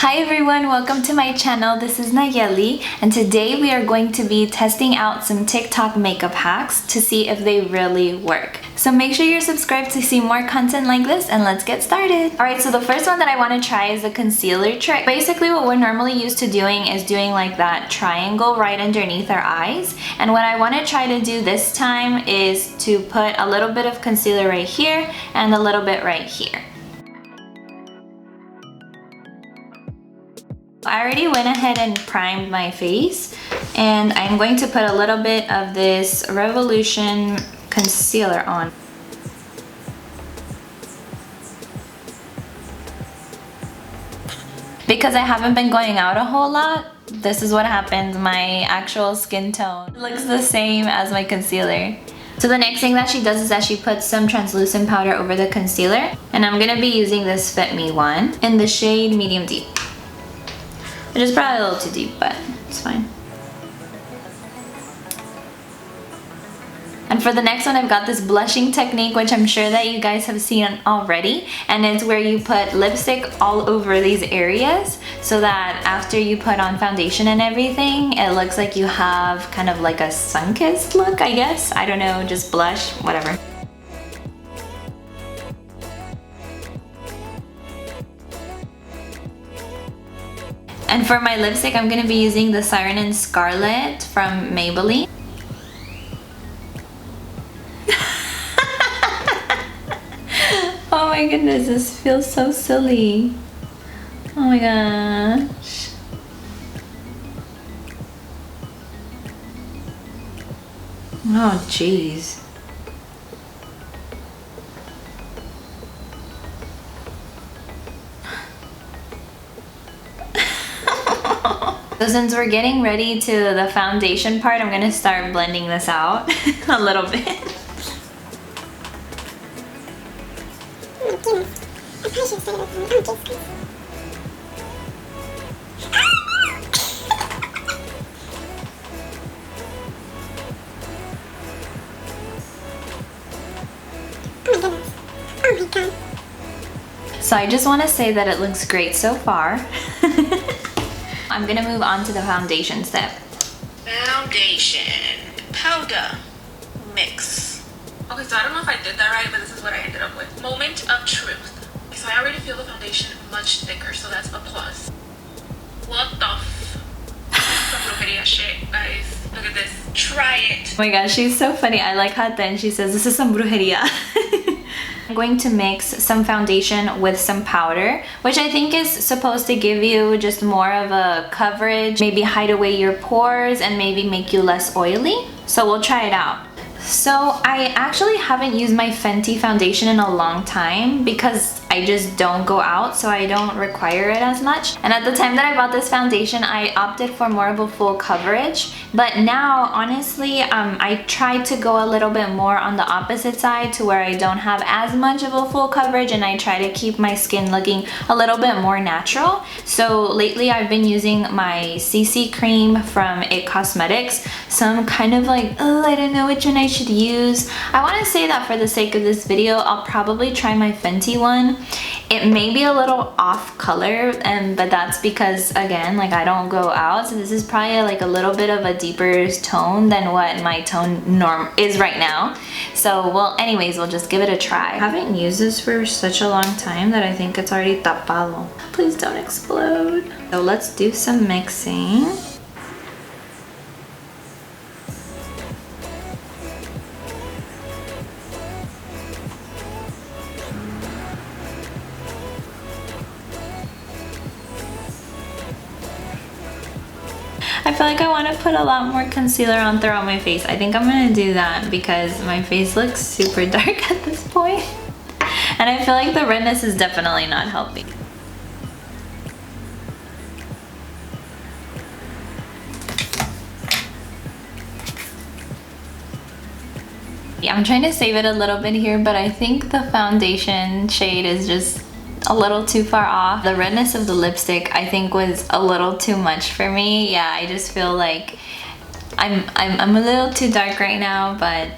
Hi everyone, welcome to my channel. This is Nayeli, and today we are going to be testing out some TikTok makeup hacks to see if they really work. So make sure you're subscribed to see more content like this, and let's get started. Alright, so the first one that I want to try is the concealer trick. Basically what we're normally used to doing is doing like that triangle right underneath our eyes, and what I want to try to do this time is to put a little bit of concealer right here and a little bit right here. I already went ahead and primed my face, and I'm going to put a little bit of this Revolution concealer on. Because I haven't been going out a whole lot, this is what happens. My actual skin tone looks the same as my concealer. So the next thing that she does is that she puts some translucent powder over the concealer, and I'm gonna be using this Fit Me one in the shade Medium Deep. Which is probably a little too deep, but it's fine. And for the next one, I've got this blushing technique, which I'm sure that you guys have seen already. And it's where you put lipstick all over these areas so that after you put on foundation and everything, it looks like you have kind of like a sun-kissed look, I guess. I don't know, just blush, whatever. And for my lipstick, I'm going to be using the Siren and Scarlet from Maybelline. Oh my goodness, this feels so silly. Oh my gosh. Oh jeez. So since we're getting ready to the foundation part, I'm gonna start blending this out a little bit. So I just want to say that it looks great so far. I'm gonna move on to the foundation step. Foundation, powder, mix. Okay, so I don't know if I did that right, but this is what I ended up with. Moment of truth. So I already feel the foundation much thicker, so that's a plus. What the some brujeria shit, guys. Look at this. Try it. Oh my gosh, she's so funny. I like how then she says this is some brujeria. I'm going to mix some foundation with some powder, which I think is supposed to give you just more of a coverage, maybe hide away your pores and maybe make you less oily. So we'll try it out. So I actually haven't used my Fenty foundation in a long time because I just don't go out, so I don't require it as much. And at the time that I bought this foundation, I opted for more of a full coverage. But now, honestly, I tried to go a little bit more on the opposite side to where I don't have as much of a full coverage, and I try to keep my skin looking a little bit more natural. So lately I've been using my CC cream from IT Cosmetics. So I'm kind of like, oh, I don't know which one I should use. I want to say that for the sake of this video, I'll probably try my Fenty one. It may be a little off color, but that's because, again, like I don't go out, so this is probably like a little bit of a deeper tone than what my tone norm is right now. So, well, anyways, we'll just give it a try. I haven't used this for such a long time that I think it's already tapado. Please don't explode. So let's do some mixing. I feel like I want to put a lot more concealer on throughout my face. I think I'm going to do that because my face looks super dark at this point. And I feel like the redness is definitely not helping. Yeah, I'm trying to save it a little bit here, but I think the foundation shade is just a little too far off. The redness of the lipstick I think was a little too much for me. Yeah, I just feel like I'm a little too dark right now, but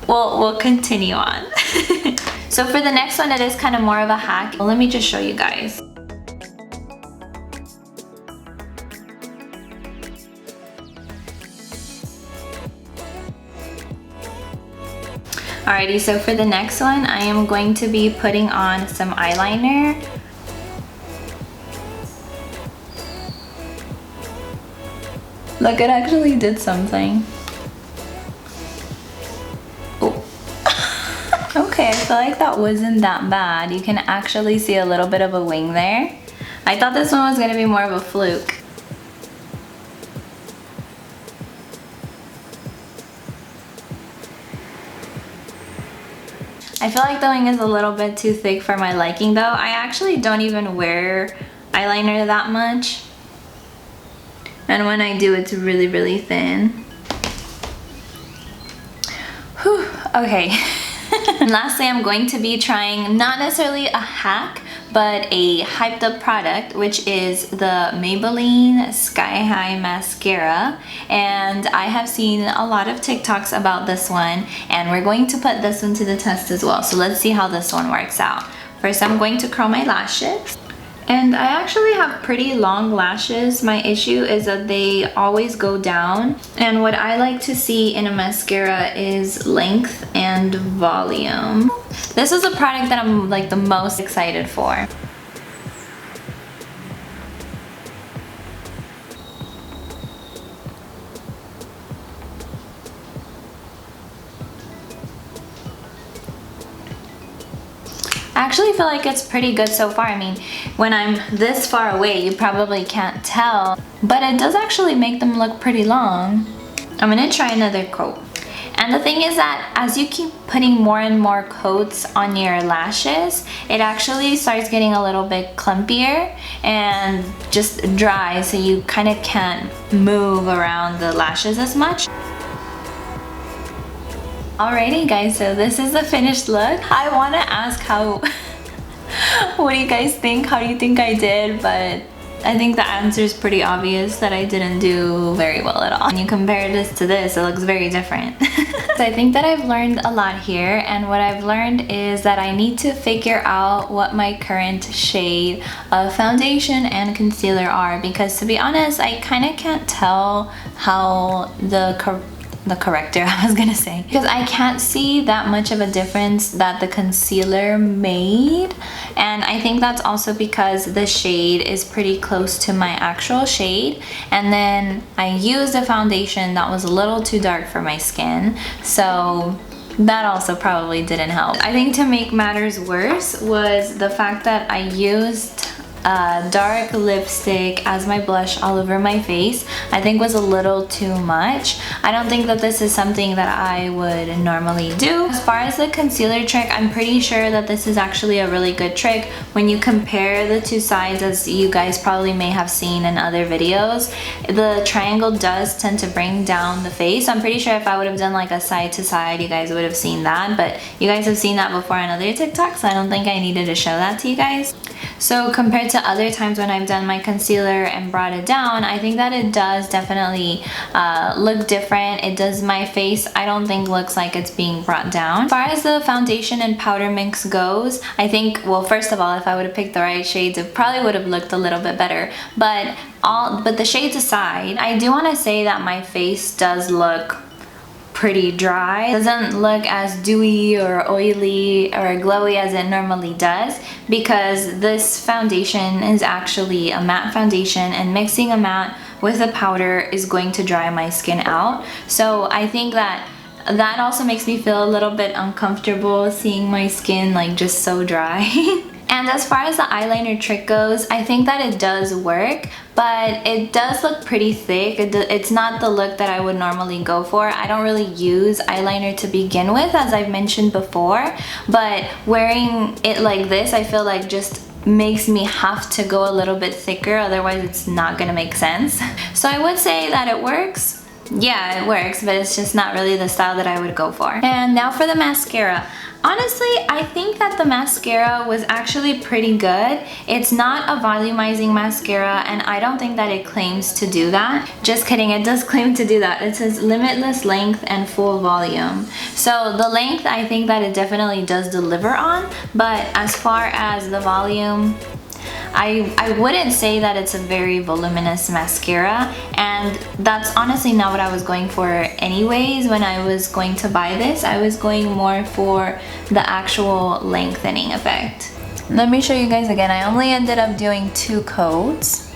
we'll continue on. So for the next one, it is kind of more of a hack. Well, let me just show you guys. Alrighty, so for the next one, I am going to be putting on some eyeliner. Look, it actually did something. Oh. Okay, I feel like that wasn't that bad. You can actually see a little bit of a wing there. I thought this one was gonna be more of a fluke. I feel like the wing is a little bit too thick for my liking though. I actually don't even wear eyeliner that much. And when I do, it's really, really thin. Whew, okay. And lastly, I'm going to be trying not necessarily a hack, but a hyped up product, which is the Maybelline Sky High Mascara. And I have seen a lot of TikToks about this one, and we're going to put this one to the test as well. So let's see how this one works out. First, I'm going to curl my lashes. And I actually have pretty long lashes. My issue is that they always go down. And what I like to see in a mascara is length and volume. This is a product that I'm like the most excited for. I actually feel like it's pretty good so far. I mean, when I'm this far away, you probably can't tell, but it does actually make them look pretty long. I'm gonna try another coat. And the thing is that as you keep putting more and more coats on your lashes, it actually starts getting a little bit clumpier and just dry, so you kind of can't move around the lashes as much. Alrighty guys, so this is the finished look. I want to ask what do you guys think? How do you think I did? But I think the answer is pretty obvious that I didn't do very well at all. When you compare this to this, it looks very different. So I think that I've learned a lot here, and what I've learned is that I need to figure out what my current shade of foundation and concealer are, because to be honest, I kind of can't tell how the corrector, I was gonna say, because I can't see that much of a difference that the concealer made. And I think that's also because the shade is pretty close to my actual shade, and then I used a foundation that was a little too dark for my skin, so that also probably didn't help. I think to make matters worse was the fact that I used dark lipstick as my blush all over my face. I think was a little too much. I don't think that this is something that I would normally do. As far as the concealer trick, I'm pretty sure that this is actually a really good trick when you compare the two sides, as you guys probably may have seen in other videos. The triangle does tend to bring down the face. I'm pretty sure if I would have done like a side to side, you guys would have seen that, but you guys have seen that before on other TikToks, so I don't think I needed to show that to you guys. So compared to other times when I've done my concealer and brought it down, I think that it does definitely look different. It does, my face I don't think looks like it's being brought down. As far as the foundation and powder mix goes, I think, well, first of all, if I would have picked the right shades, it probably would have looked a little bit better. But the shades aside, I do want to say that my face does look pretty dry. It doesn't look as dewy or oily or glowy as it normally does, because this foundation is actually a matte foundation, and mixing a matte with a powder is going to dry my skin out. So I think that also makes me feel a little bit uncomfortable seeing my skin like just so dry. And as far as the eyeliner trick goes, I think that it does work, but it does look pretty thick. It's not the look that I would normally go for. I don't really use eyeliner to begin with, as I've mentioned before, but wearing it like this, I feel like just makes me have to go a little bit thicker, otherwise it's not gonna make sense. So I would say that it works. Yeah, it works, but it's just not really the style that I would go for. And now for the mascara. Honestly, I think that the mascara was actually pretty good. It's not a volumizing mascara, and I don't think that it claims to do that. Just kidding, it does claim to do that. It says limitless length and full volume. So the length, I think that it definitely does deliver on, but as far as the volume, I wouldn't say that it's a very voluminous mascara, and that's honestly not what I was going for anyways. When I was going to buy this, I was going more for the actual lengthening effect. Let me show you guys again. I only ended up doing 2 coats.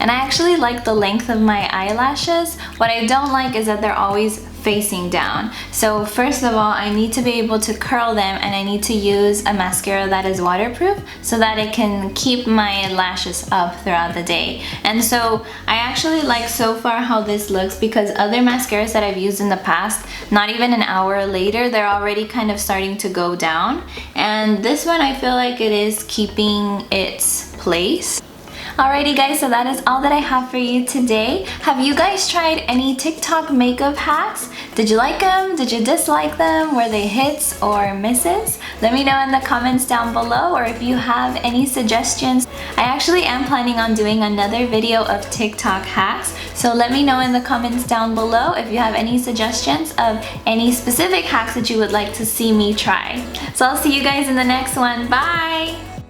And I actually like the length of my eyelashes. What I don't like is that they're always facing down. So first of all, I need to be able to curl them, and I need to use a mascara that is waterproof so that it can keep my lashes up throughout the day. And so I actually like so far how this looks, because other mascaras that I've used in the past, not even an hour later, they're already kind of starting to go down. And this one, I feel like it is keeping its place. Alrighty guys, so that is all that I have for you today. Have you guys tried any TikTok makeup hacks? Did you like them? Did you dislike them? Were they hits or misses? Let me know in the comments down below, or if you have any suggestions. I actually am planning on doing another video of TikTok hacks, so let me know in the comments down below if you have any suggestions of any specific hacks that you would like to see me try. So I'll see you guys in the next one. Bye!